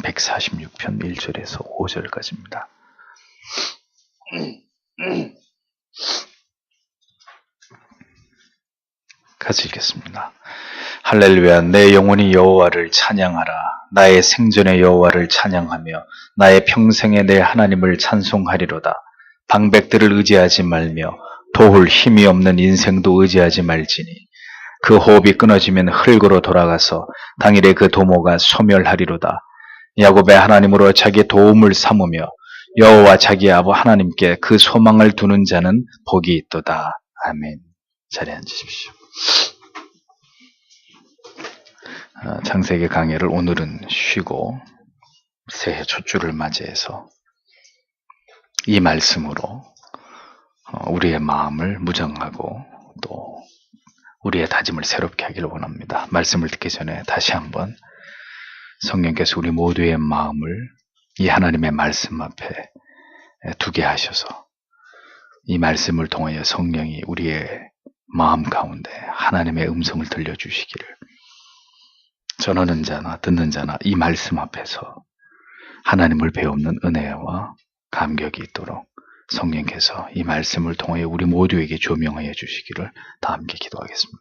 146편 1절에서 5절까지입니다. 같이 읽겠습니다. 할렐루야. 내 영혼이 여호와를 찬양하라. 나의 생전의 여호와를 찬양하며 나의 평생에 내 하나님을 찬송하리로다. 방백들을 의지하지 말며 도울 힘이 없는 인생도 의지하지 말지니 그 호흡이 끊어지면 흙으로 돌아가서 당일에 그 도모가 소멸하리로다. 야곱의 하나님으로 자기의 도움을 삼으며 여호와 자기 아버 하나님께 그 소망을 두는 자는 복이 있도다. 아멘. 자리에 앉으십시오. 창세기 강해를 오늘은 쉬고 새해 첫 주를 맞이해서 이 말씀으로 우리의 마음을 무장하고 또 우리의 다짐을 새롭게 하기를 원합니다. 말씀을 듣기 전에 다시 한번 성령께서 우리 모두의 마음을 이 하나님의 말씀 앞에 두게 하셔서 이 말씀을 통하여 성령이 우리의 마음 가운데 하나님의 음성을 들려주시기를, 전하는 자나 듣는 자나 이 말씀 앞에서 하나님을 배우는 은혜와 감격이 있도록 성령께서 이 말씀을 통하여 우리 모두에게 조명하여 주시기를 다 함께 기도하겠습니다.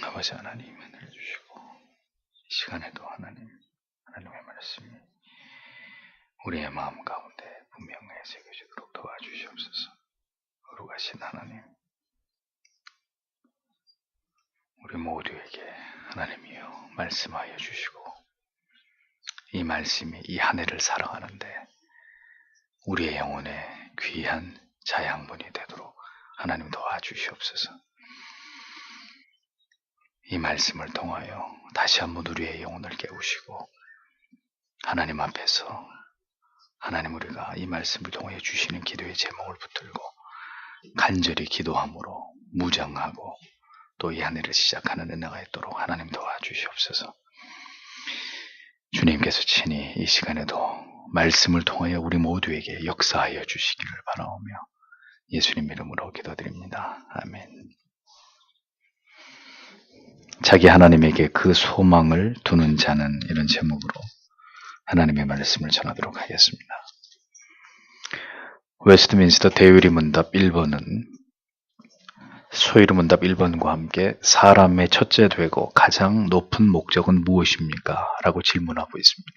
아버지 하나님, 은혜를 주시고 이 시간에도 하나님의 말씀이 우리의 마음 가운데 분명히 새겨지도록 도와주시옵소서. 거룩하신 하나님, 우리 모두에게 하나님이여 말씀하여 주시고 이 말씀이 이 한 해를 살아가는데 우리의 영혼에 귀한 자양분이 되도록 하나님 도와주시옵소서. 이 말씀을 통하여 다시 한번 우리의 영혼을 깨우시고 하나님 앞에서 하나님 우리가 이 말씀을 통하여 주시는 기도의 제목을 붙들고 간절히 기도함으로 무장하고 또 이 한 해를 시작하는 은혜가 있도록 하나님 도와주시옵소서. 주님께서 친히 이 시간에도 말씀을 통하여 우리 모두에게 역사하여 주시기를 바라오며 예수님 이름으로 기도드립니다. 아멘. 자기 하나님에게 그 소망을 두는 자는, 이런 제목으로 하나님의 말씀을 전하도록 하겠습니다. 웨스트민스터 대유리 문답 1번은 소유리 문답 1번과 함께 사람의 첫째 되고 가장 높은 목적은 무엇입니까? 라고 질문하고 있습니다.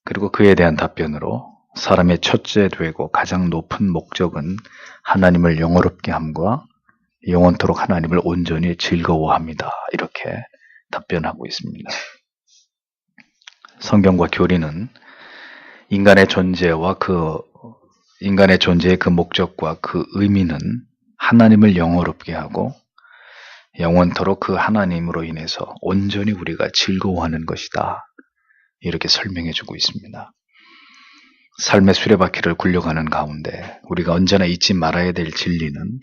그리고 그에 대한 답변으로 사람의 첫째 되고 가장 높은 목적은 하나님을 영화롭게 함과 영원토록 하나님을 온전히 즐거워합니다. 이렇게 답변하고 있습니다. 성경과 교리는 인간의 존재의 그 목적과 그 의미는 하나님을 영화롭게 하고 영원토록 그 하나님으로 인해서 온전히 우리가 즐거워하는 것이다. 이렇게 설명해 주고 있습니다. 삶의 수레바퀴를 굴려가는 가운데 우리가 언제나 잊지 말아야 될 진리는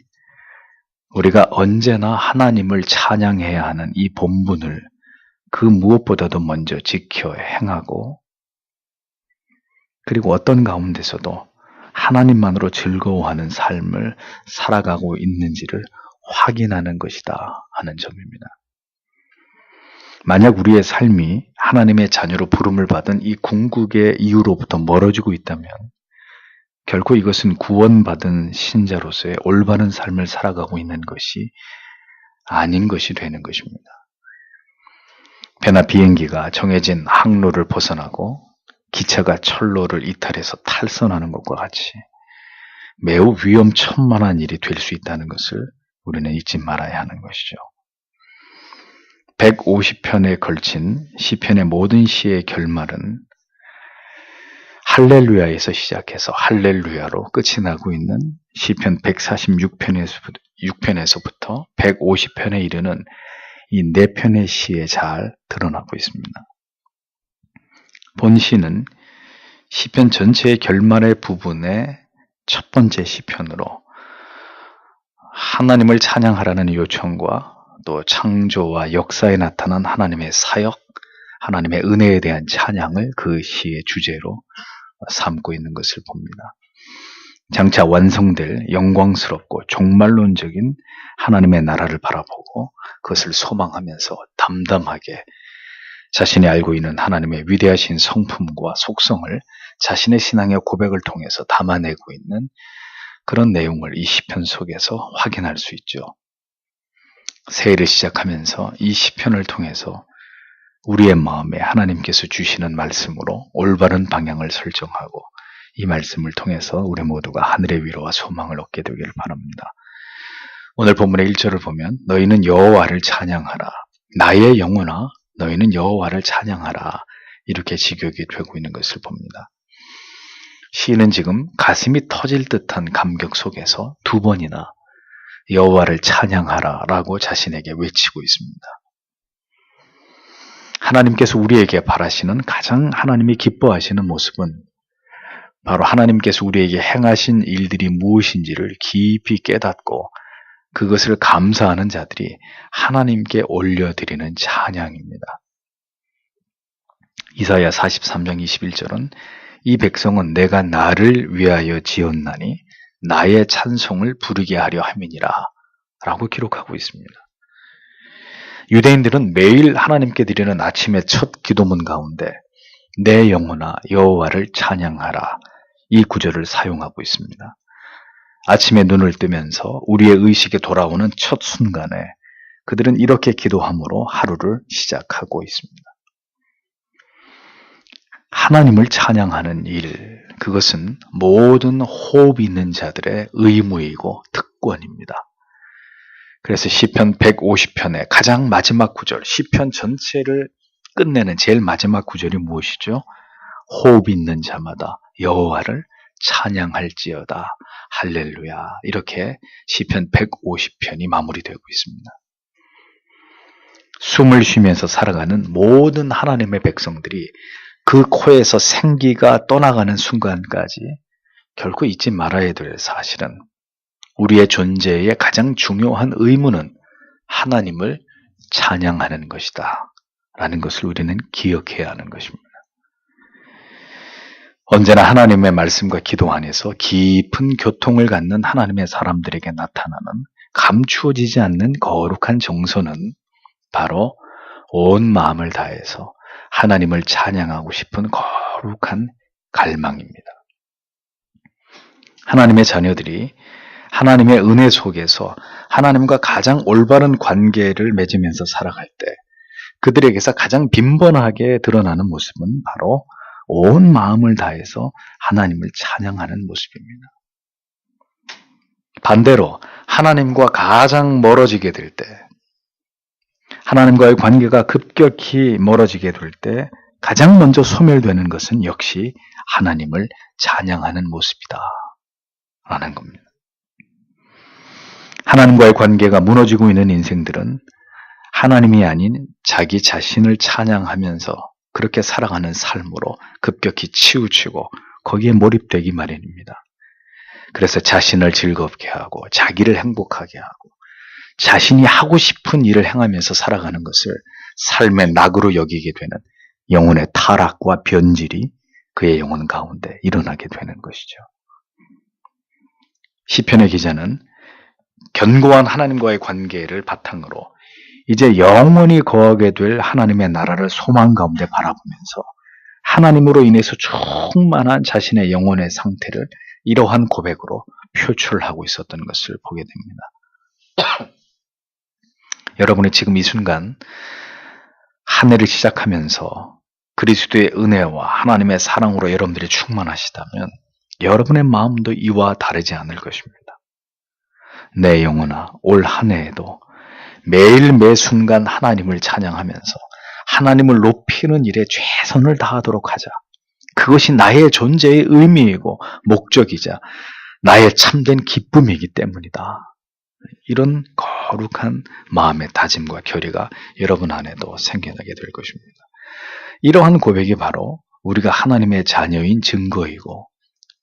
우리가 언제나 하나님을 찬양해야 하는 이 본분을 그 무엇보다도 먼저 지켜 행하고, 그리고 어떤 가운데서도 하나님만으로 즐거워하는 삶을 살아가고 있는지를 확인하는 것이다 하는 점입니다. 만약 우리의 삶이 하나님의 자녀로 부름을 받은 이 궁극의 이유로부터 멀어지고 있다면 결코 이것은 구원받은 신자로서의 올바른 삶을 살아가고 있는 것이 아닌 것이 되는 것입니다. 배나 비행기가 정해진 항로를 벗어나고 기차가 철로를 이탈해서 탈선하는 것과 같이 매우 위험천만한 일이 될 수 있다는 것을 우리는 잊지 말아야 하는 것이죠. 150편에 걸친 시편의 모든 시의 결말은 할렐루야에서 시작해서 할렐루야로 끝이 나고 있는 시편 146편에서부터 150편에 이르는 이 4편의 시에 잘 드러나고 있습니다. 본 시는 시편 전체의 결말의 부분의 첫 번째 시편으로 하나님을 찬양하라는 요청과 또 창조와 역사에 나타난 하나님의 사역, 하나님의 은혜에 대한 찬양을 그 시의 주제로 삼고 있는 것을 봅니다. 장차 완성될 영광스럽고 종말론적인 하나님의 나라를 바라보고 그것을 소망하면서 담담하게 자신이 알고 있는 하나님의 위대하신 성품과 속성을 자신의 신앙의 고백을 통해서 담아내고 있는 그런 내용을 이 시편 속에서 확인할 수 있죠. 새해를 시작하면서 이 시편을 통해서 우리의 마음에 하나님께서 주시는 말씀으로 올바른 방향을 설정하고 이 말씀을 통해서 우리 모두가 하늘의 위로와 소망을 얻게 되기를 바랍니다. 오늘 본문의 1절을 보면 너희는 여호와를 찬양하라. 나의 영혼아 너희는 여호와를 찬양하라. 이렇게 직역이 되고 있는 것을 봅니다. 시인은 지금 가슴이 터질 듯한 감격 속에서 두 번이나 여호와를 찬양하라 라고 자신에게 외치고 있습니다. 하나님께서 우리에게 바라시는 가장 하나님이 기뻐하시는 모습은 바로 하나님께서 우리에게 행하신 일들이 무엇인지를 깊이 깨닫고 그것을 감사하는 자들이 하나님께 올려드리는 찬양입니다. 이사야 43장 21절은 이 백성은 내가 나를 위하여 지었나니 나의 찬송을 부르게 하려 함이니라 라고 기록하고 있습니다. 유대인들은 매일 하나님께 드리는 아침의 첫 기도문 가운데 내 영혼아 여호와를 찬양하라 이 구절을 사용하고 있습니다. 아침에 눈을 뜨면서 우리의 의식에 돌아오는 첫 순간에 그들은 이렇게 기도함으로 하루를 시작하고 있습니다. 하나님을 찬양하는 일, 그것은 모든 호흡 있는 자들의 의무이고 특권입니다. 그래서 시편 150편의 가장 마지막 구절, 시편 전체를 끝내는 제일 마지막 구절이 무엇이죠? 호흡 있는 자마다 여호와를 찬양할지어다. 할렐루야. 이렇게 시편 150편이 마무리되고 있습니다. 숨을 쉬면서 살아가는 모든 하나님의 백성들이 그 코에서 생기가 떠나가는 순간까지 결코 잊지 말아야 될 사실은 우리의 존재의 가장 중요한 의무는 하나님을 찬양하는 것이다 라는 것을 우리는 기억해야 하는 것입니다. 언제나 하나님의 말씀과 기도 안에서 깊은 교통을 갖는 하나님의 사람들에게 나타나는 감추어지지 않는 거룩한 정서는 바로 온 마음을 다해서 하나님을 찬양하고 싶은 거룩한 갈망입니다. 하나님의 자녀들이 하나님의 은혜 속에서 하나님과 가장 올바른 관계를 맺으면서 살아갈 때 그들에게서 가장 빈번하게 드러나는 모습은 바로 온 마음을 다해서 하나님을 찬양하는 모습입니다. 반대로 하나님과 가장 멀어지게 될 때, 하나님과의 관계가 급격히 멀어지게 될 때 가장 먼저 소멸되는 것은 역시 하나님을 찬양하는 모습이다 라는 겁니다. 하나님과의 관계가 무너지고 있는 인생들은 하나님이 아닌 자기 자신을 찬양하면서 그렇게 살아가는 삶으로 급격히 치우치고 거기에 몰입되기 마련입니다. 그래서 자신을 즐겁게 하고 자기를 행복하게 하고 자신이 하고 싶은 일을 행하면서 살아가는 것을 삶의 낙으로 여기게 되는 영혼의 타락과 변질이 그의 영혼 가운데 일어나게 되는 것이죠. 시편의 기자는 견고한 하나님과의 관계를 바탕으로 이제 영원히 거하게 될 하나님의 나라를 소망 가운데 바라보면서 하나님으로 인해서 충만한 자신의 영혼의 상태를 이러한 고백으로 표출하고 있었던 것을 보게 됩니다. 여러분이 지금 이 순간 한 해를 시작하면서 그리스도의 은혜와 하나님의 사랑으로 여러분들이 충만하시다면 여러분의 마음도 이와 다르지 않을 것입니다. 내 영혼아, 올 한 해에도 매일 매 순간 하나님을 찬양하면서 하나님을 높이는 일에 최선을 다하도록 하자. 그것이 나의 존재의 의미이고 목적이자 나의 참된 기쁨이기 때문이다. 이런 거룩한 마음의 다짐과 결의가 여러분 안에도 생겨나게 될 것입니다. 이러한 고백이 바로 우리가 하나님의 자녀인 증거이고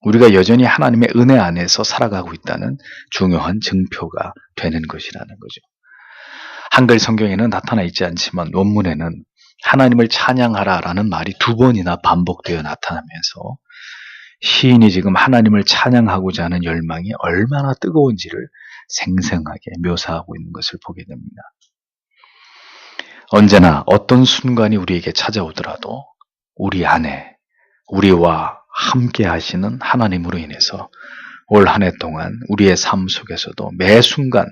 우리가 여전히 하나님의 은혜 안에서 살아가고 있다는 중요한 증표가 되는 것이라는 거죠. 한글 성경에는 나타나 있지 않지만 원문에는 하나님을 찬양하라라는 말이 2번이나 반복되어 나타나면서 시인이 지금 하나님을 찬양하고자 하는 열망이 얼마나 뜨거운지를 생생하게 묘사하고 있는 것을 보게 됩니다. 언제나 어떤 순간이 우리에게 찾아오더라도 우리 안에 우리와 함께 하시는 하나님으로 인해서 올 한 해 동안 우리의 삶 속에서도 매 순간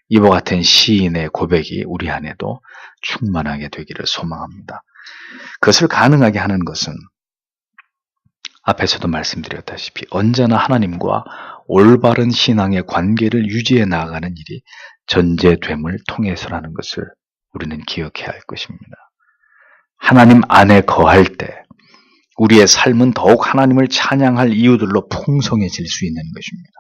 이와 같은 시인의 고백이 우리 안에도 충만하게 되기를 소망합니다. 그것을 가능하게 하는 것은 앞에서도 말씀드렸다시피 언제나 하나님과 올바른 신앙의 관계를 유지해 나아가는 일이 전제됨을 통해서라는 것을 우리는 기억해야 할 것입니다. 하나님 안에 거할 때 우리의 삶은 더욱 하나님을 찬양할 이유들로 풍성해질 수 있는 것입니다.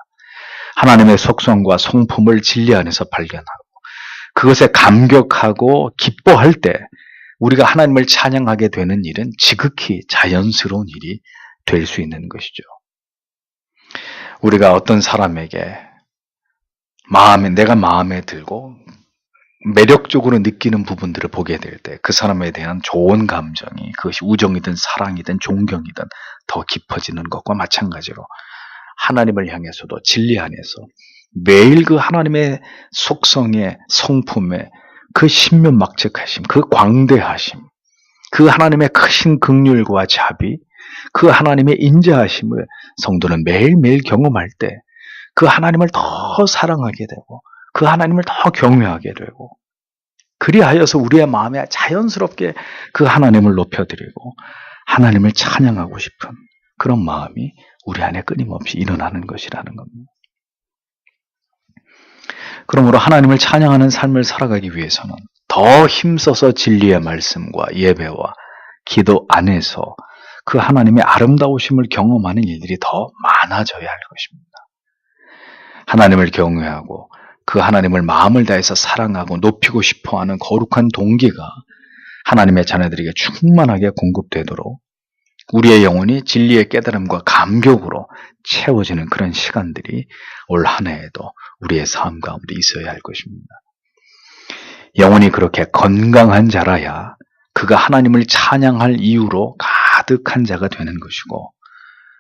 하나님의 속성과 성품을 진리 안에서 발견하고 그것에 감격하고 기뻐할 때 우리가 하나님을 찬양하게 되는 일은 지극히 자연스러운 일이 될 수 있는 것이죠. 우리가 어떤 사람에게 내가 마음에 들고 매력적으로 느끼는 부분들을 보게 될 때 그 사람에 대한 좋은 감정이 그것이 우정이든 사랑이든 존경이든 더 깊어지는 것과 마찬가지로 하나님을 향해서도 진리 안에서 매일 그 하나님의 속성의 성품의 그 신면막측하심, 그 광대하심, 그 하나님의 크신 긍휼과 자비, 그 하나님의 인자하심을 성도는 매일매일 경험할 때 그 하나님을 더 사랑하게 되고 그 하나님을 더 경외하게 되고 그리하여서 우리의 마음에 자연스럽게 그 하나님을 높여드리고 하나님을 찬양하고 싶은 그런 마음이 우리 안에 끊임없이 일어나는 것이라는 겁니다. 그러므로 하나님을 찬양하는 삶을 살아가기 위해서는 더 힘써서 진리의 말씀과 예배와 기도 안에서 그 하나님의 아름다우심을 경험하는 일들이 더 많아져야 할 것입니다. 하나님을 경외하고 그 하나님을 마음을 다해서 사랑하고 높이고 싶어하는 거룩한 동기가 하나님의 자녀들에게 충만하게 공급되도록 우리의 영혼이 진리의 깨달음과 감격으로 채워지는 그런 시간들이 올 한 해에도 우리의 삶 가운데 있어야 할 것입니다. 영혼이 그렇게 건강한 자라야 그가 하나님을 찬양할 이유로 가득한 자가 되는 것이고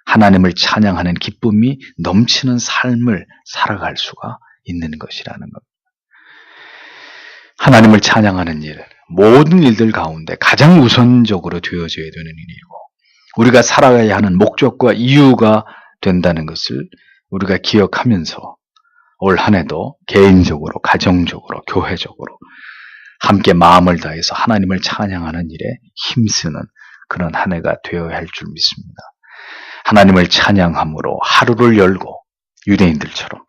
하나님을 찬양하는 기쁨이 넘치는 삶을 살아갈 수가 있는 것이라는 겁니다. 하나님을 찬양하는 일, 모든 일들 가운데 가장 우선적으로 되어져야 되는 일이고 우리가 살아가야 하는 목적과 이유가 된다는 것을 우리가 기억하면서 올 한 해도 개인적으로, 가정적으로, 교회적으로 함께 마음을 다해서 하나님을 찬양하는 일에 힘쓰는 그런 한 해가 되어야 할 줄 믿습니다. 하나님을 찬양함으로 하루를 열고 유대인들처럼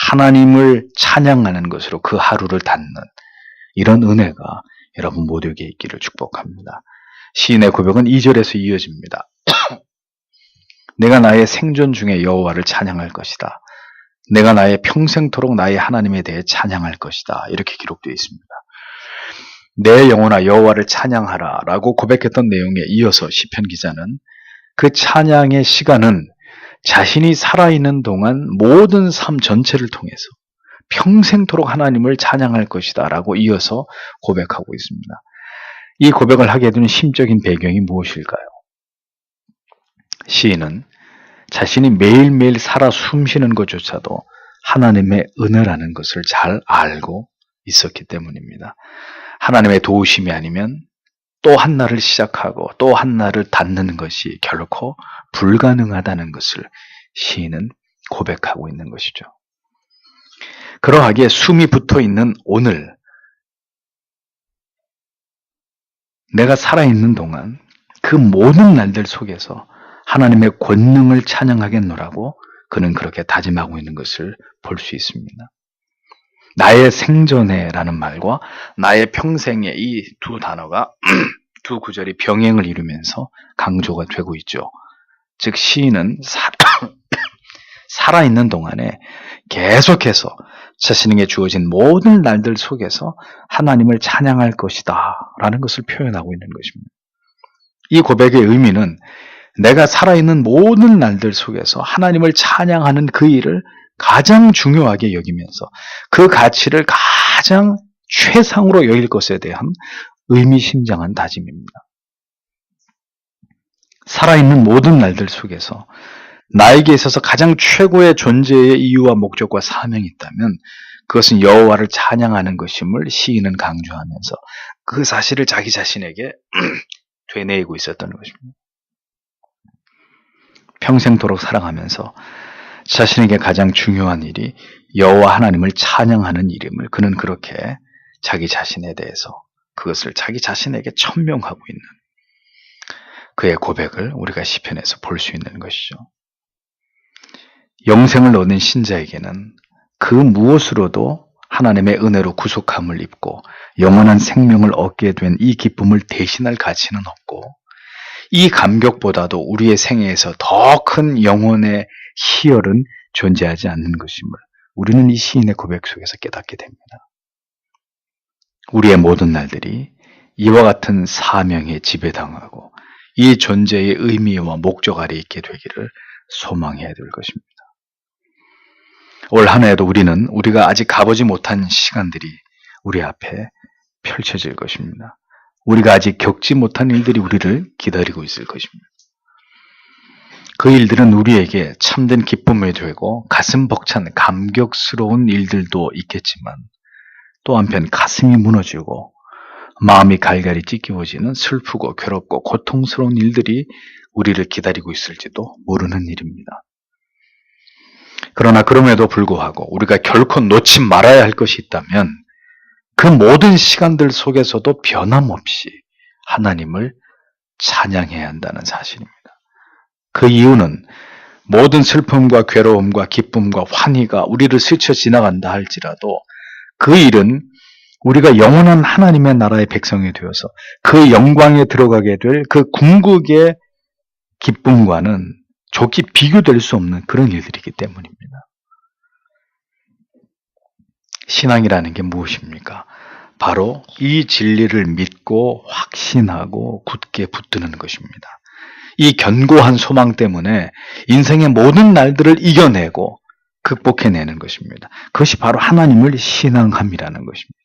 하나님을 찬양하는 것으로 그 하루를 닫는 이런 은혜가 여러분 모두에게 있기를 축복합니다. 시인의 고백은 2절에서 이어집니다. 내가 나의 생존 중에 여호와를 찬양할 것이다. 내가 나의 평생토록 나의 하나님에 대해 찬양할 것이다. 이렇게 기록되어 있습니다. 내 영혼아 여호와를 찬양하라 라고 고백했던 내용에 이어서 시편 기자는 그 찬양의 시간은 자신이 살아있는 동안 모든 삶 전체를 통해서 평생토록 하나님을 찬양할 것이다 라고 이어서 고백하고 있습니다. 이 고백을 하게 되는 심적인 배경이 무엇일까요? 시인은 자신이 매일매일 살아 숨쉬는 것조차도 하나님의 은혜라는 것을 잘 알고 있었기 때문입니다. 하나님의 도우심이 아니면 또 한 날을 시작하고 또 한 날을 닫는 것이 결코 불가능하다는 것을 시인은 고백하고 있는 것이죠. 그러하기에 숨이 붙어있는 오늘 내가 살아있는 동안 그 모든 날들 속에서 하나님의 권능을 찬양하겠노라고 그는 그렇게 다짐하고 있는 것을 볼 수 있습니다. 나의 생전에라는 말과 나의 평생에 이 두 단어가 두 구절이 병행을 이루면서 강조가 되고 있죠. 즉 시인은 살아있는 동안에 계속해서 자신에게 주어진 모든 날들 속에서 하나님을 찬양할 것이다 라는 것을 표현하고 있는 것입니다. 이 고백의 의미는 내가 살아있는 모든 날들 속에서 하나님을 찬양하는 그 일을 가장 중요하게 여기면서 그 가치를 가장 최상으로 여길 것에 대한 의미심장한 다짐입니다. 살아있는 모든 날들 속에서 나에게 있어서 가장 최고의 존재의 이유와 목적과 사명이 있다면 그것은 여호와를 찬양하는 것임을 시인은 강조하면서 그 사실을 자기 자신에게 되뇌이고 있었던 것입니다. 평생도록 살아가면서 자신에게 가장 중요한 일이 여호와 하나님을 찬양하는 일임을 그는 그렇게 자기 자신에 대해서 그것을 자기 자신에게 천명하고 있는 그의 고백을 우리가 시편에서 볼 수 있는 것이죠. 영생을 얻은 신자에게는 그 무엇으로도 하나님의 은혜로 구속함을 입고 영원한 생명을 얻게 된 이 기쁨을 대신할 가치는 없고 이 감격보다도 우리의 생애에서 더 큰 영혼의 희열은 존재하지 않는 것임을 우리는 이 시인의 고백 속에서 깨닫게 됩니다. 우리의 모든 날들이 이와 같은 사명에 지배당하고 이 존재의 의미와 목적 아래 있게 되기를 소망해야 될 것입니다. 올 한 해에도 우리는 우리가 아직 가보지 못한 시간들이 우리 앞에 펼쳐질 것입니다. 우리가 아직 겪지 못한 일들이 우리를 기다리고 있을 것입니다. 그 일들은 우리에게 참된 기쁨이 되고 가슴 벅찬 감격스러운 일들도 있겠지만 또 한편 가슴이 무너지고 마음이 갈갈이 찢기워지는 슬프고 괴롭고 고통스러운 일들이 우리를 기다리고 있을지도 모르는 일입니다. 그러나 그럼에도 불구하고 우리가 결코 놓지 말아야 할 것이 있다면 그 모든 시간들 속에서도 변함없이 하나님을 찬양해야 한다는 사실입니다. 그 이유는 모든 슬픔과 괴로움과 기쁨과 환희가 우리를 스쳐 지나간다 할지라도 그 일은 우리가 영원한 하나님의 나라의 백성이 되어서 그 영광에 들어가게 될 그 궁극의 기쁨과는 좋게 비교될 수 없는 그런 일들이기 때문입니다. 신앙이라는 게 무엇입니까? 바로 이 진리를 믿고 확신하고 굳게 붙드는 것입니다. 이 견고한 소망 때문에 인생의 모든 날들을 이겨내고 극복해내는 것입니다. 그것이 바로 하나님을 신앙함이라는 것입니다.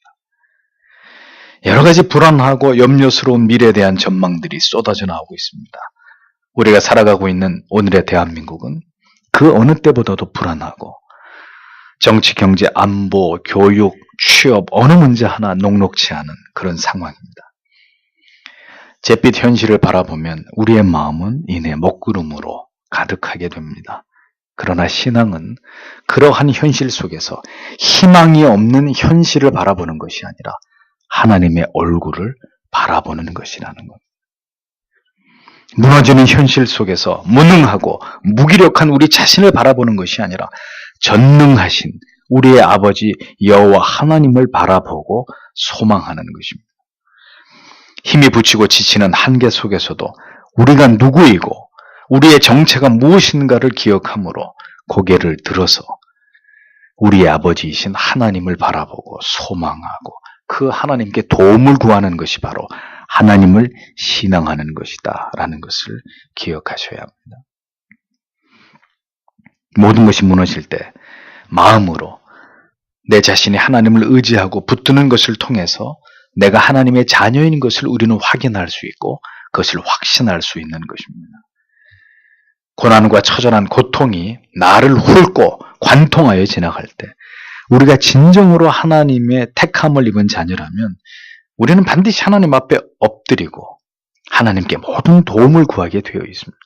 여러 가지 불안하고 염려스러운 미래에 대한 전망들이 쏟아져 나오고 있습니다. 우리가 살아가고 있는 오늘의 대한민국은 그 어느 때보다도 불안하고 정치, 경제, 안보, 교육, 취업 어느 문제 하나 녹록치 않은 그런 상황입니다. 잿빛 현실을 바라보면 우리의 마음은 이내 먹구름으로 가득하게 됩니다. 그러나 신앙은 그러한 현실 속에서 희망이 없는 현실을 바라보는 것이 아니라 하나님의 얼굴을 바라보는 것이라는 것. 무너지는 현실 속에서 무능하고 무기력한 우리 자신을 바라보는 것이 아니라 전능하신 우리의 아버지 여호와 하나님을 바라보고 소망하는 것입니다. 힘이 부치고 지치는 한계 속에서도 우리가 누구이고 우리의 정체가 무엇인가를 기억함으로 고개를 들어서 우리의 아버지이신 하나님을 바라보고 소망하고 그 하나님께 도움을 구하는 것이 바로 하나님을 신앙하는 것이다 라는 것을 기억하셔야 합니다. 모든 것이 무너질 때 마음으로 내 자신이 하나님을 의지하고 붙드는 것을 통해서 내가 하나님의 자녀인 것을 우리는 확인할 수 있고 그것을 확신할 수 있는 것입니다. 고난과 처절한 고통이 나를 훑고 관통하여 지나갈 때 우리가 진정으로 하나님의 택함을 입은 자녀라면 우리는 반드시 하나님 앞에 엎드리고 하나님께 모든 도움을 구하게 되어 있습니다.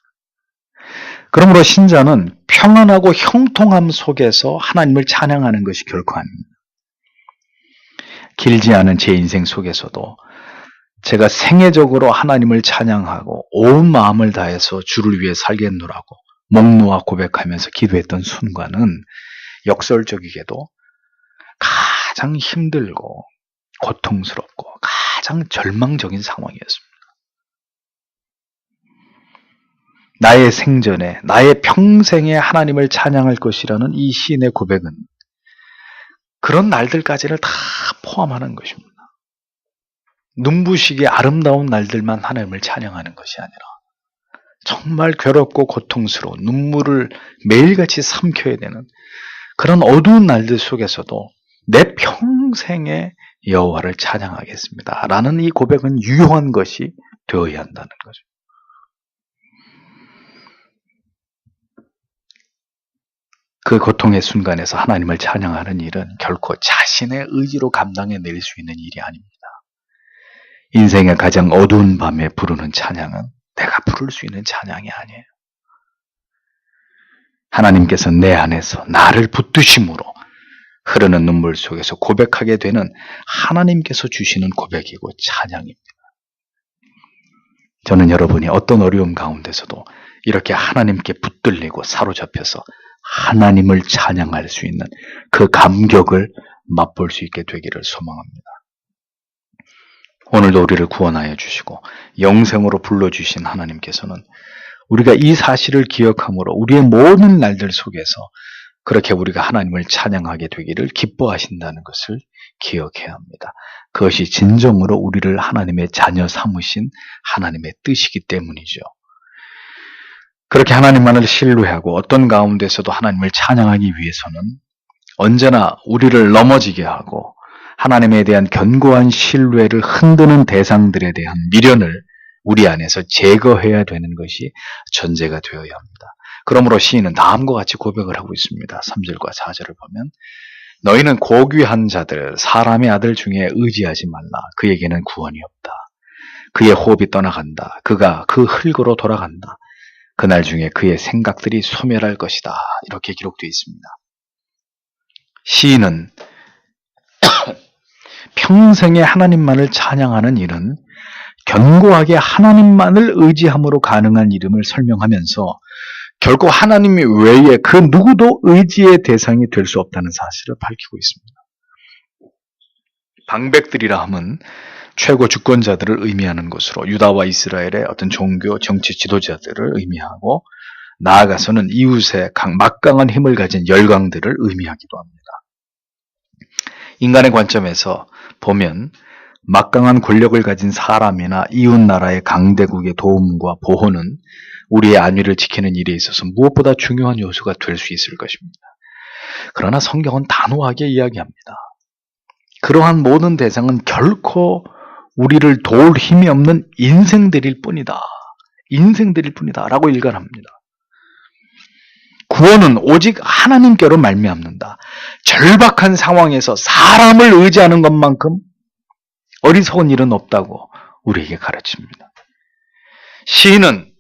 그러므로 신자는 평안하고 형통함 속에서 하나님을 찬양하는 것이 결코 아닙니다. 길지 않은 제 인생 속에서도 제가 생애적으로 하나님을 찬양하고 온 마음을 다해서 주를 위해 살겠노라고 목 놓아 고백하면서 기도했던 순간은 역설적이게도 가장 힘들고 고통스럽고 가장 절망적인 상황이었습니다. 나의 생전에 나의 평생에 하나님을 찬양할 것이라는 이 시인의 고백은 그런 날들까지를 다 포함하는 것입니다. 눈부시게 아름다운 날들만 하나님을 찬양하는 것이 아니라 정말 괴롭고 고통스러운 눈물을 매일같이 삼켜야 되는 그런 어두운 날들 속에서도 내 평생에 여호와를 찬양하겠습니다 라는 이 고백은 유효한 것이 되어야 한다는 거죠. 그 고통의 순간에서 하나님을 찬양하는 일은 결코 자신의 의지로 감당해낼 수 있는 일이 아닙니다. 인생의 가장 어두운 밤에 부르는 찬양은 내가 부를 수 있는 찬양이 아니에요. 하나님께서 내 안에서 나를 붙드심으로 흐르는 눈물 속에서 고백하게 되는 하나님께서 주시는 고백이고 찬양입니다. 저는 여러분이 어떤 어려움 가운데서도 이렇게 하나님께 붙들리고 사로잡혀서 하나님을 찬양할 수 있는 그 감격을 맛볼 수 있게 되기를 소망합니다. 오늘도 우리를 구원하여 주시고 영생으로 불러주신 하나님께서는 우리가 이 사실을 기억함으로 우리의 모든 날들 속에서 그렇게 우리가 하나님을 찬양하게 되기를 기뻐하신다는 것을 기억해야 합니다. 그것이 진정으로 우리를 하나님의 자녀 삼으신 하나님의 뜻이기 때문이죠. 그렇게 하나님만을 신뢰하고 어떤 가운데서도 하나님을 찬양하기 위해서는 언제나 우리를 넘어지게 하고 하나님에 대한 견고한 신뢰를 흔드는 대상들에 대한 미련을 우리 안에서 제거해야 되는 것이 전제가 되어야 합니다. 그러므로 시인은 다음과 같이 고백을 하고 있습니다. 3절과 4절을 보면 너희는 고귀한 자들 사람의 아들 중에 의지하지 말라. 그에게는 구원이 없다. 그의 호흡이 떠나간다. 그가 그 흙으로 돌아간다. 그날 중에 그의 생각들이 소멸할 것이다. 이렇게 기록되어 있습니다. 시인은 평생에 하나님만을 찬양하는 일은 견고하게 하나님만을 의지함으로 가능한 이름을 설명하면서 결코 하나님 외에 그 누구도 의지의 대상이 될 수 없다는 사실을 밝히고 있습니다. 방백들이라 함은 최고 주권자들을 의미하는 것으로 유다와 이스라엘의 어떤 종교, 정치 지도자들을 의미하고 나아가서는 이웃의 막강한 힘을 가진 열강들을 의미하기도 합니다. 인간의 관점에서 보면 막강한 권력을 가진 사람이나 이웃 나라의 강대국의 도움과 보호는 우리의 안위를 지키는 일에 있어서 무엇보다 중요한 요소가 될 수 있을 것입니다. 그러나 성경은 단호하게 이야기합니다. 그러한 모든 대상은 결코 우리를 도울 힘이 없는 인생들일 뿐이다. 인생들일 뿐이다. 라고 일관합니다. 구원은 오직 하나님께로 말미암는다. 절박한 상황에서 사람을 의지하는 것만큼 어리석은 일은 없다고 우리에게 가르칩니다. 시인은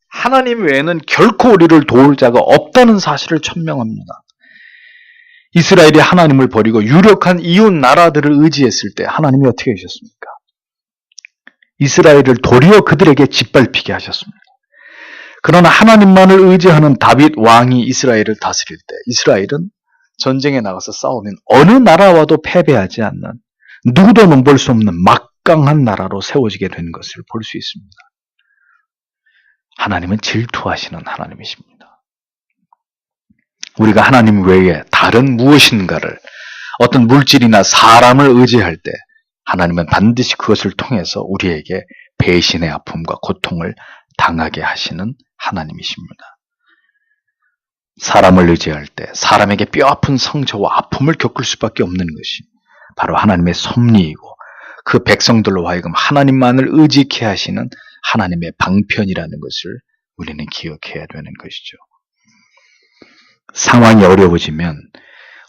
하나님 외에는 결코 우리를 도울 자가 없다는 사실을 천명합니다. 이스라엘이 하나님을 버리고 유력한 이웃 나라들을 의지했을 때 하나님이 어떻게 하셨습니까? 이스라엘을 도리어 그들에게 짓밟히게 하셨습니다. 그러나 하나님만을 의지하는 다윗 왕이 이스라엘을 다스릴 때 이스라엘은 전쟁에 나가서 싸우면 어느 나라와도 패배하지 않는 누구도 넘볼 수 없는 막강한 나라로 세워지게 된 것을 볼 수 있습니다. 하나님은 질투하시는 하나님이십니다. 우리가 하나님 외에 다른 무엇인가를 어떤 물질이나 사람을 의지할 때 하나님은 반드시 그것을 통해서 우리에게 배신의 아픔과 고통을 당하게 하시는 하나님이십니다. 사람을 의지할 때 사람에게 뼈아픈 상처와 아픔을 겪을 수밖에 없는 것이 바로 하나님의 섭리이고 그 백성들로 하여금 하나님만을 의지케 하시는 하나님의 방편이라는 것을 우리는 기억해야 되는 것이죠. 상황이 어려워지면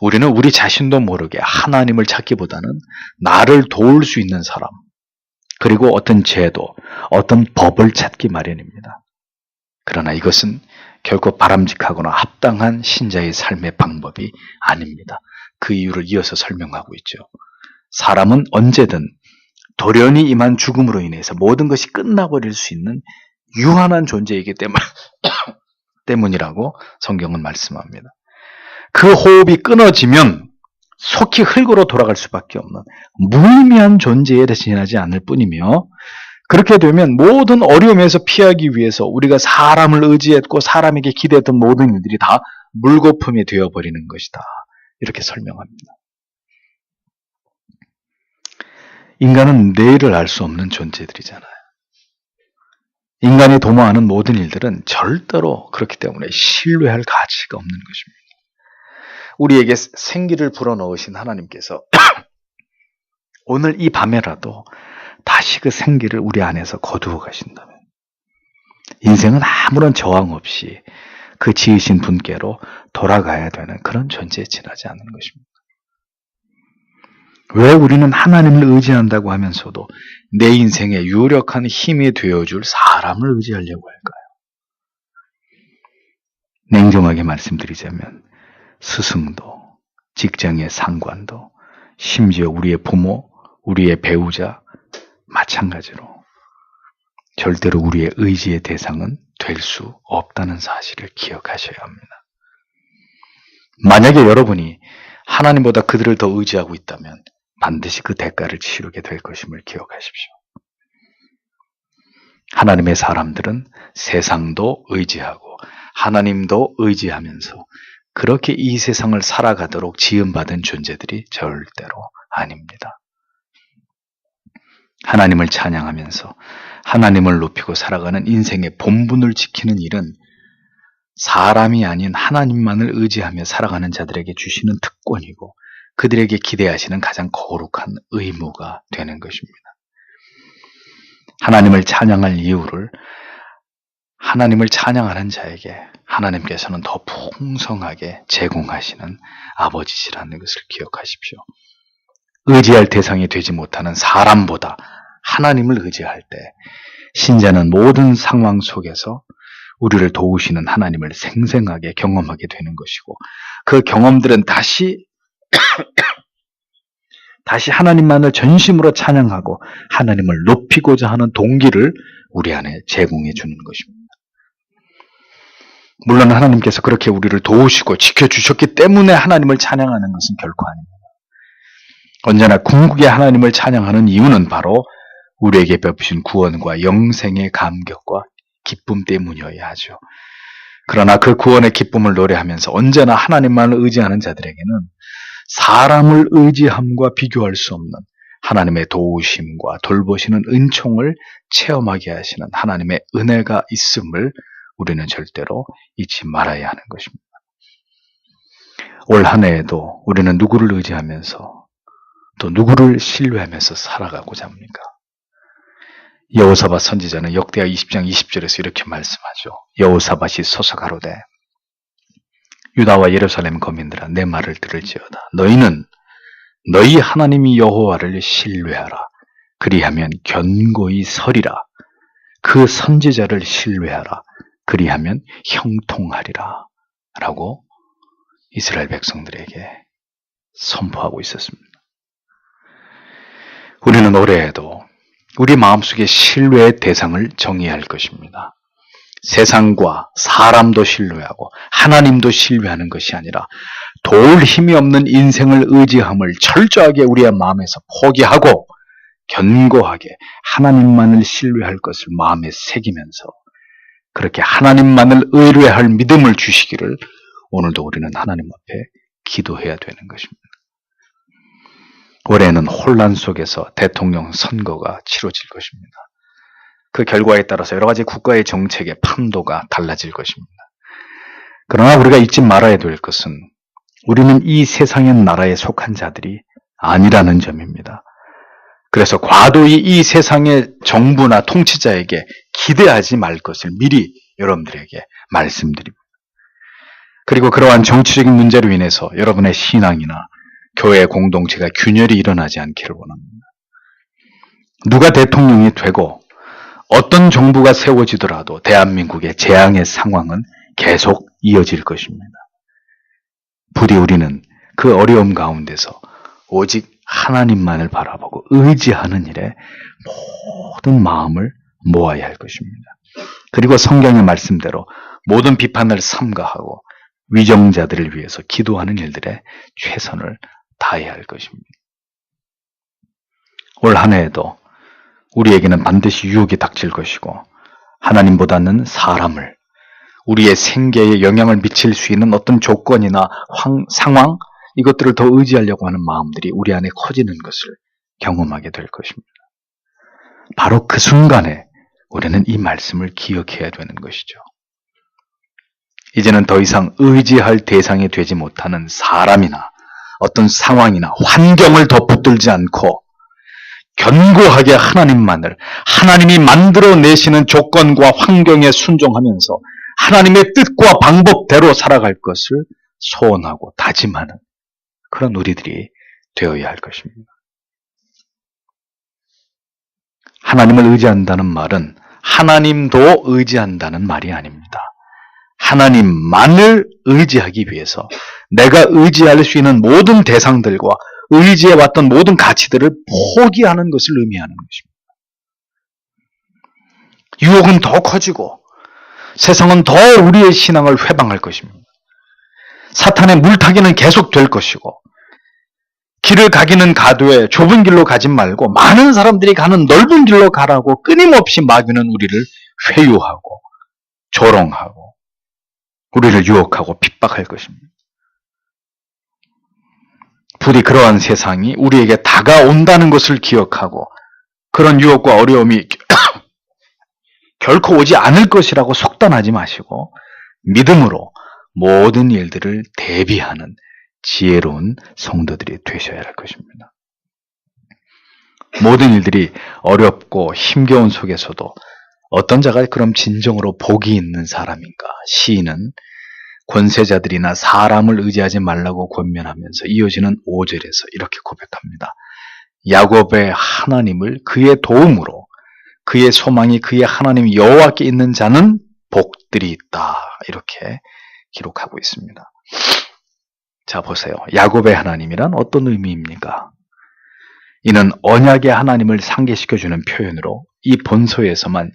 우리는 우리 자신도 모르게 하나님을 찾기보다는 나를 도울 수 있는 사람, 그리고 어떤 제도, 어떤 법을 찾기 마련입니다. 그러나 이것은 결코 바람직하거나 합당한 신자의 삶의 방법이 아닙니다. 그 이유를 이어서 설명하고 있죠. 사람은 언제든 돌연히 임한 죽음으로 인해서 모든 것이 끝나버릴 수 있는 유한한 존재이기 때문이라고 성경은 말씀합니다. 그 호흡이 끊어지면 속히 흙으로 돌아갈 수밖에 없는 무의미한 존재에 지나지 않을 뿐이며, 그렇게 되면 모든 어려움에서 피하기 위해서 우리가 사람을 의지했고 사람에게 기대했던 모든 일들이 다 물거품이 되어버리는 것이다. 이렇게 설명합니다. 인간은 내일을 알 수 없는 존재들이잖아요. 인간이 도모하는 모든 일들은 절대로 그렇기 때문에 신뢰할 가치가 없는 것입니다. 우리에게 생기를 불어넣으신 하나님께서 오늘 이 밤에라도 다시 그 생기를 우리 안에서 거두어 가신다면 인생은 아무런 저항 없이 그 지으신 분께로 돌아가야 되는 그런 존재에 지나지 않는 것입니다. 왜 우리는 하나님을 의지한다고 하면서도 내 인생에 유력한 힘이 되어줄 사람을 의지하려고 할까요? 냉정하게 말씀드리자면 스승도, 직장의 상관도, 심지어 우리의 부모, 우리의 배우자 마찬가지로 절대로 우리의 의지의 대상은 될 수 없다는 사실을 기억하셔야 합니다. 만약에 여러분이 하나님보다 그들을 더 의지하고 있다면 반드시 그 대가를 치르게 될 것임을 기억하십시오. 하나님의 사람들은 세상도 의지하고 하나님도 의지하면서 그렇게 이 세상을 살아가도록 지음받은 존재들이 절대로 아닙니다. 하나님을 찬양하면서 하나님을 높이고 살아가는 인생의 본분을 지키는 일은 사람이 아닌 하나님만을 의지하며 살아가는 자들에게 주시는 특권이고 그들에게 기대하시는 가장 거룩한 의무가 되는 것입니다. 하나님을 찬양할 이유를 하나님을 찬양하는 자에게 하나님께서는 더 풍성하게 제공하시는 아버지시라는 것을 기억하십시오. 의지할 대상이 되지 못하는 사람보다 하나님을 의지할 때 신자는 모든 상황 속에서 우리를 도우시는 하나님을 생생하게 경험하게 되는 것이고 그 경험들은 다시 하나님만을 전심으로 찬양하고 하나님을 높이고자 하는 동기를 우리 안에 제공해 주는 것입니다. 물론 하나님께서 그렇게 우리를 도우시고 지켜주셨기 때문에 하나님을 찬양하는 것은 결코 아닙니다. 언제나 궁극의 하나님을 찬양하는 이유는 바로 우리에게 베푸신 구원과 영생의 감격과 기쁨 때문이어야 하죠. 그러나 그 구원의 기쁨을 노래하면서 언제나 하나님만을 의지하는 자들에게는 사람을 의지함과 비교할 수 없는 하나님의 도우심과 돌보시는 은총을 체험하게 하시는 하나님의 은혜가 있음을 우리는 절대로 잊지 말아야 하는 것입니다. 올 한 해에도 우리는 누구를 의지하면서 또 누구를 신뢰하면서 살아가고자 합니까? 여호사밧 선지자는 역대하 20장 20절에서 이렇게 말씀하죠. 여호사밧이 서서 가로되 유다와 예루살렘 거민들아 내 말을 들을지어다. 너희는 너희 하나님이 여호와를 신뢰하라. 그리하면 견고히 서리라. 그 선지자를 신뢰하라. 그리하면 형통하리라. 라고 이스라엘 백성들에게 선포하고 있었습니다. 우리는 올해에도 우리 마음속에 신뢰의 대상을 정의할 것입니다. 세상과 사람도 신뢰하고 하나님도 신뢰하는 것이 아니라 도울 힘이 없는 인생을 의지함을 철저하게 우리의 마음에서 포기하고 견고하게 하나님만을 신뢰할 것을 마음에 새기면서 그렇게 하나님만을 의뢰할 믿음을 주시기를 오늘도 우리는 하나님 앞에 기도해야 되는 것입니다. 올해는 혼란 속에서 대통령 선거가 치러질 것입니다. 그 결과에 따라서 여러 가지 국가의 정책의 판도가 달라질 것입니다. 그러나 우리가 잊지 말아야 될 것은 우리는 이 세상의 나라에 속한 자들이 아니라는 점입니다. 그래서 과도히 이 세상의 정부나 통치자에게 기대하지 말 것을 미리 여러분들에게 말씀드립니다. 그리고 그러한 정치적인 문제로 인해서 여러분의 신앙이나 교회 공동체가 균열이 일어나지 않기를 원합니다. 누가 대통령이 되고 어떤 정부가 세워지더라도 대한민국의 재앙의 상황은 계속 이어질 것입니다. 부디 우리는 그 어려움 가운데서 오직 하나님만을 바라보고 의지하는 일에 모든 마음을 모아야 할 것입니다. 그리고 성경의 말씀대로 모든 비판을 삼가하고 위정자들을 위해서 기도하는 일들에 최선을 다해야 할 것입니다. 올 한 해에도 우리에게는 반드시 유혹이 닥칠 것이고 하나님보다는 사람을 우리의 생계에 영향을 미칠 수 있는 어떤 조건이나 상황 이것들을 더 의지하려고 하는 마음들이 우리 안에 커지는 것을 경험하게 될 것입니다. 바로 그 순간에 우리는 이 말씀을 기억해야 되는 것이죠. 이제는 더 이상 의지할 대상이 되지 못하는 사람이나 어떤 상황이나 환경을 더 붙들지 않고 견고하게 하나님만을 하나님이 만들어내시는 조건과 환경에 순종하면서 하나님의 뜻과 방법대로 살아갈 것을 소원하고 다짐하는 그런 우리들이 되어야 할 것입니다. 하나님을 의지한다는 말은 하나님도 의지한다는 말이 아닙니다. 하나님만을 의지하기 위해서 내가 의지할 수 있는 모든 대상들과 의지해왔던 모든 가치들을 포기하는 것을 의미하는 것입니다. 유혹은 더 커지고 세상은 더 우리의 신앙을 회방할 것입니다. 사탄의 물타기는 계속될 것이고 길을 가기는 가되 좁은 길로 가지 말고 많은 사람들이 가는 넓은 길로 가라고 끊임없이 마귀는 우리를 회유하고 조롱하고 우리를 유혹하고 핍박할 것입니다. 부디 그러한 세상이 우리에게 다가온다는 것을 기억하고 그런 유혹과 어려움이 결코 오지 않을 것이라고 속단하지 마시고 믿음으로 모든 일들을 대비하는 지혜로운 성도들이 되셔야 할 것입니다. 모든 일들이 어렵고 힘겨운 속에서도 어떤 자가 그럼 진정으로 복이 있는 사람인가? 시인은 권세자들이나 사람을 의지하지 말라고 권면하면서 이어지는 5절에서 이렇게 고백합니다. 야곱의 하나님을 그의 도움으로 그의 소망이 그의 하나님 여호와께 있는 자는 복들이 있다. 이렇게 기록하고 있습니다. 자, 보세요. 야곱의 하나님이란 어떤 의미입니까? 이는 언약의 하나님을 상기시켜주는 표현으로 이 본서에서만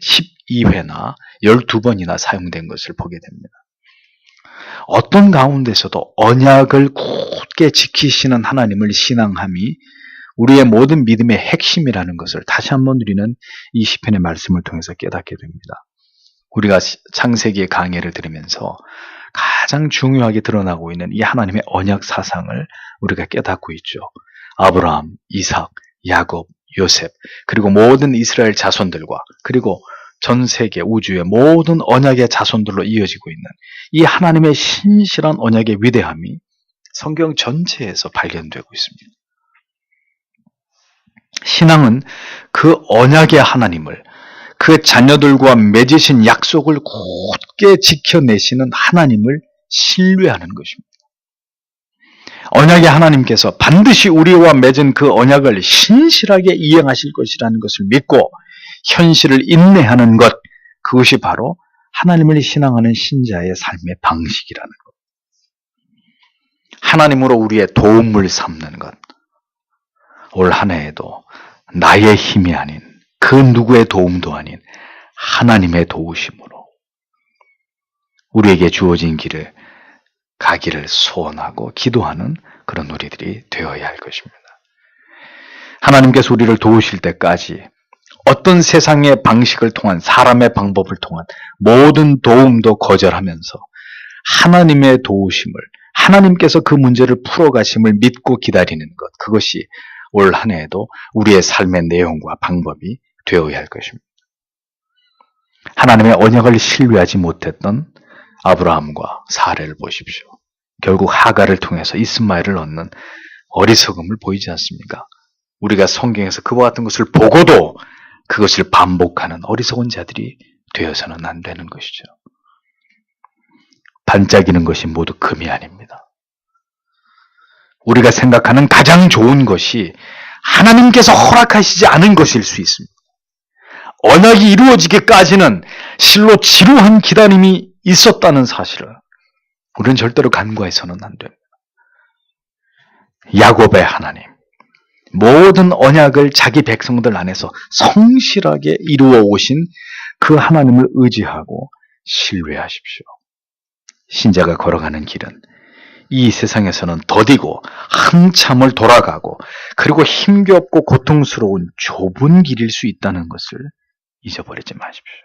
12회나 12번이나 사용된 것을 보게 됩니다. 어떤 가운데서도 언약을 굳게 지키시는 하나님을 신앙함이 우리의 모든 믿음의 핵심이라는 것을 다시 한번 우리는 이 시편의 말씀을 통해서 깨닫게 됩니다. 우리가 창세기의 강해를 들으면서 가장 중요하게 드러나고 있는 이 하나님의 언약 사상을 우리가 깨닫고 있죠. 아브라함, 이삭, 야곱, 요셉, 그리고 모든 이스라엘 자손들과 그리고 전 세계 우주의 모든 언약의 자손들로 이어지고 있는 이 하나님의 신실한 언약의 위대함이 성경 전체에서 발견되고 있습니다. 신앙은 그 언약의 하나님을 그 자녀들과 맺으신 약속을 굳게 지켜내시는 하나님을 신뢰하는 것입니다. 언약의 하나님께서 반드시 우리와 맺은 그 언약을 신실하게 이행하실 것이라는 것을 믿고 현실을 인내하는 것, 그것이 바로 하나님을 신앙하는 신자의 삶의 방식이라는 것. 하나님으로 우리의 도움을 삼는 것. 올 한 해에도 나의 힘이 아닌 그 누구의 도움도 아닌 하나님의 도우심으로 우리에게 주어진 길을 가기를 소원하고 기도하는 그런 우리들이 되어야 할 것입니다. 하나님께서 우리를 도우실 때까지 어떤 세상의 방식을 통한 사람의 방법을 통한 모든 도움도 거절하면서 하나님의 도우심을 하나님께서 그 문제를 풀어가심을 믿고 기다리는 것, 그것이 올 한 해에도 우리의 삶의 내용과 방법이 되어야 할 것입니다. 하나님의 언약을 신뢰하지 못했던 아브라함과 사례를 보십시오. 결국 하갈을 통해서 이스마엘을 얻는 어리석음을 보이지 않습니까? 우리가 성경에서 그와 같은 것을 보고도 그것을 반복하는 어리석은 자들이 되어서는 안 되는 것이죠. 반짝이는 것이 모두 금이 아닙니다. 우리가 생각하는 가장 좋은 것이 하나님께서 허락하시지 않은 것일 수 있습니다. 언약이 이루어지기까지는 실로 지루한 기다림이 있었다는 사실을 우리는 절대로 간과해서는 안 됩니다. 야곱의 하나님, 모든 언약을 자기 백성들 안에서 성실하게 이루어 오신 그 하나님을 의지하고 신뢰하십시오. 신자가 걸어가는 길은 이 세상에서는 더디고 한참을 돌아가고 그리고 힘겹고 고통스러운 좁은 길일 수 있다는 것을 잊어버리지 마십시오.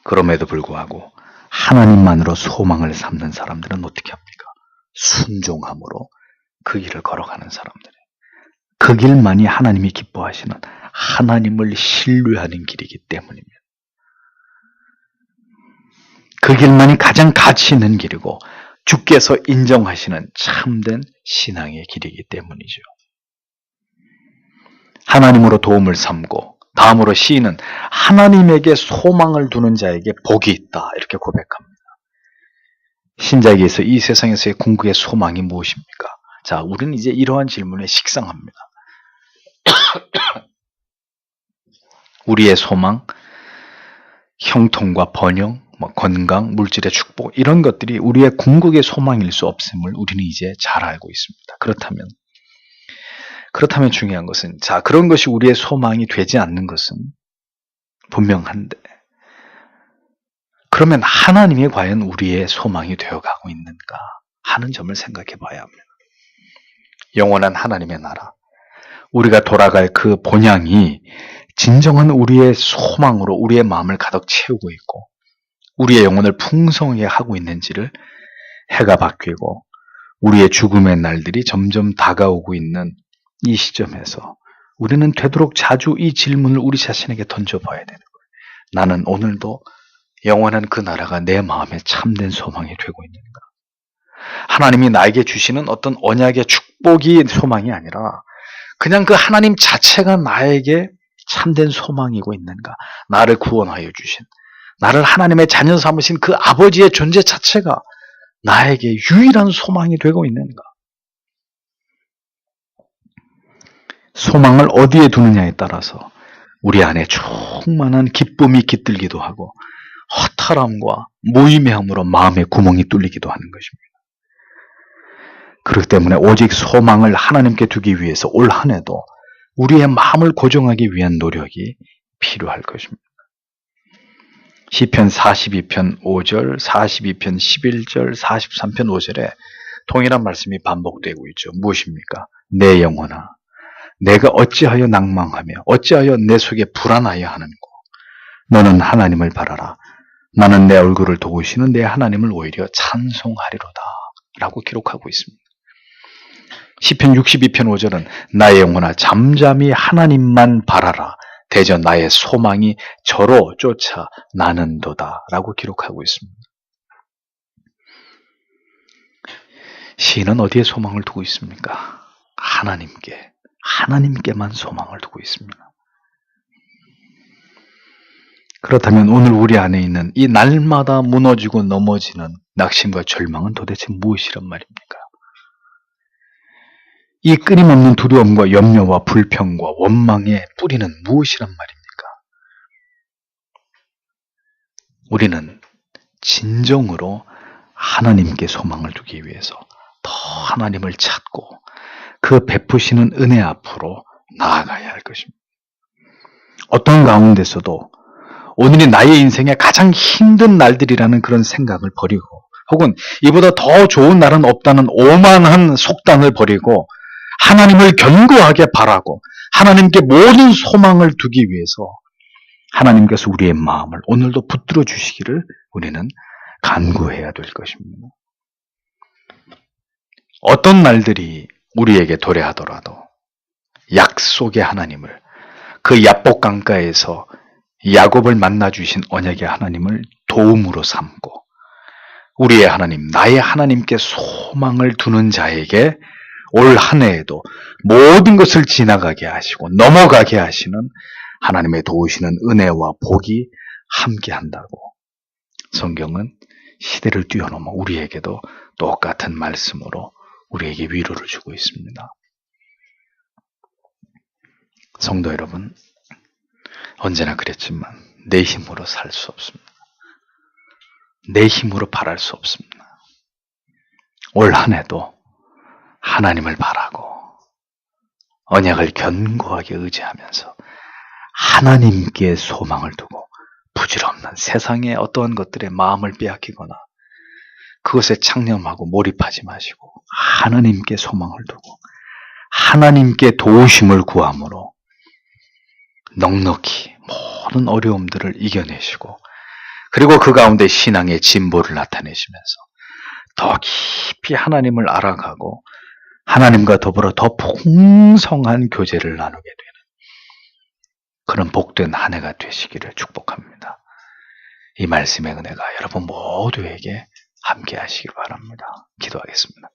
그럼에도 불구하고 하나님만으로 소망을 삼는 사람들은 어떻게 합니까? 순종함으로 그 길을 걸어가는 사람들이. 그 길만이 하나님이 기뻐하시는 하나님을 신뢰하는 길이기 때문입니다. 그 길만이 가장 가치 있는 길이고 주께서 인정하시는 참된 신앙의 길이기 때문이죠. 하나님으로 도움을 삼고 다음으로 시인은 하나님에게 소망을 두는 자에게 복이 있다 이렇게 고백합니다. 신자에게서 이 세상에서의 궁극의 소망이 무엇입니까? 자, 우리는 이제 이러한 질문에 식상합니다. 우리의 소망, 형통과 번영, 건강, 물질의 축복 이런 것들이 우리의 궁극의 소망일 수 없음을 우리는 이제 잘 알고 있습니다. 그렇다면 중요한 것은 자, 그런 것이 우리의 소망이 되지 않는 것은 분명한데 그러면 하나님이 과연 우리의 소망이 되어가고 있는가 하는 점을 생각해 봐야 합니다. 영원한 하나님의 나라, 우리가 돌아갈 그 본향이 진정한 우리의 소망으로 우리의 마음을 가득 채우고 있고 우리의 영혼을 풍성하게 하고 있는지를 해가 바뀌고 우리의 죽음의 날들이 점점 다가오고 있는 이 시점에서 우리는 되도록 자주 이 질문을 우리 자신에게 던져봐야 되는 거예요. 나는 오늘도 영원한 그 나라가 내 마음에 참된 소망이 되고 있는가? 하나님이 나에게 주시는 어떤 언약의 축복이 소망이 아니라 그냥 그 하나님 자체가 나에게 참된 소망이고 있는가? 나를 구원하여 주신, 나를 하나님의 자녀 삼으신 그 아버지의 존재 자체가 나에게 유일한 소망이 되고 있는가? 소망을 어디에 두느냐에 따라서 우리 안에 충만한 기쁨이 깃들기도 하고 허탈함과 무의미함으로 마음의 구멍이 뚫리기도 하는 것입니다. 그렇기 때문에 오직 소망을 하나님께 두기 위해서 올 한 해도 우리의 마음을 고정하기 위한 노력이 필요할 것입니다. 시편 42편 5절, 42편 11절, 43편 5절에 동일한 말씀이 반복되고 있죠. 무엇입니까? 내 영혼아, 내가 어찌하여 낭망하며 어찌하여 내 속에 불안하여 하는고 너는 하나님을 바라라. 나는 내 얼굴을 도우시는 내 하나님을 오히려 찬송하리로다 라고 기록하고 있습니다. 시편 62편 5절은 나의 영혼아 잠잠히 하나님만 바라라. 대저 나의 소망이 저로 쫓아 나는도다 라고 기록하고 있습니다. 시인은 어디에 소망을 두고 있습니까? 하나님께만 소망을 두고 있습니다. 그렇다면 오늘 우리 안에 있는 이 날마다 무너지고 넘어지는 낙심과 절망은 도대체 무엇이란 말입니까? 이 끊임없는 두려움과 염려와 불평과 원망의 뿌리는 무엇이란 말입니까? 우리는 진정으로 하나님께 소망을 두기 위해서 더 하나님을 찾고 그 베푸시는 은혜 앞으로 나아가야 할 것입니다. 어떤 가운데서도 오늘이 나의 인생의 가장 힘든 날들이라는 그런 생각을 버리고 혹은 이보다 더 좋은 날은 없다는 오만한 속단을 버리고 하나님을 견고하게 바라고 하나님께 모든 소망을 두기 위해서 하나님께서 우리의 마음을 오늘도 붙들어 주시기를 우리는 간구해야 될 것입니다. 어떤 날들이 우리에게 도래하더라도 약속의 하나님을 그 야복 강가에서 야곱을 만나주신 언약의 하나님을 도움으로 삼고 우리의 하나님, 나의 하나님께 소망을 두는 자에게 올 한 해에도 모든 것을 지나가게 하시고 넘어가게 하시는 하나님의 도우시는 은혜와 복이 함께한다고 성경은 시대를 뛰어넘어 우리에게도 똑같은 말씀으로 우리에게 위로를 주고 있습니다. 성도 여러분, 언제나 그랬지만 내 힘으로 살 수 없습니다. 내 힘으로 바랄 수 없습니다. 올 한 해도 하나님을 바라고 언약을 견고하게 의지하면서 하나님께 소망을 두고 부질없는 세상의 어떠한 것들에 마음을 빼앗기거나 그것에 창념하고 몰입하지 마시고 하나님께 소망을 두고 하나님께 도우심을 구함으로 넉넉히 모든 어려움들을 이겨내시고 그리고 그 가운데 신앙의 진보를 나타내시면서 더 깊이 하나님을 알아가고 하나님과 더불어 더 풍성한 교제를 나누게 되는 그런 복된 한 해가 되시기를 축복합니다. 이 말씀의 은혜가 여러분 모두에게 함께 하시기 바랍니다. 기도하겠습니다.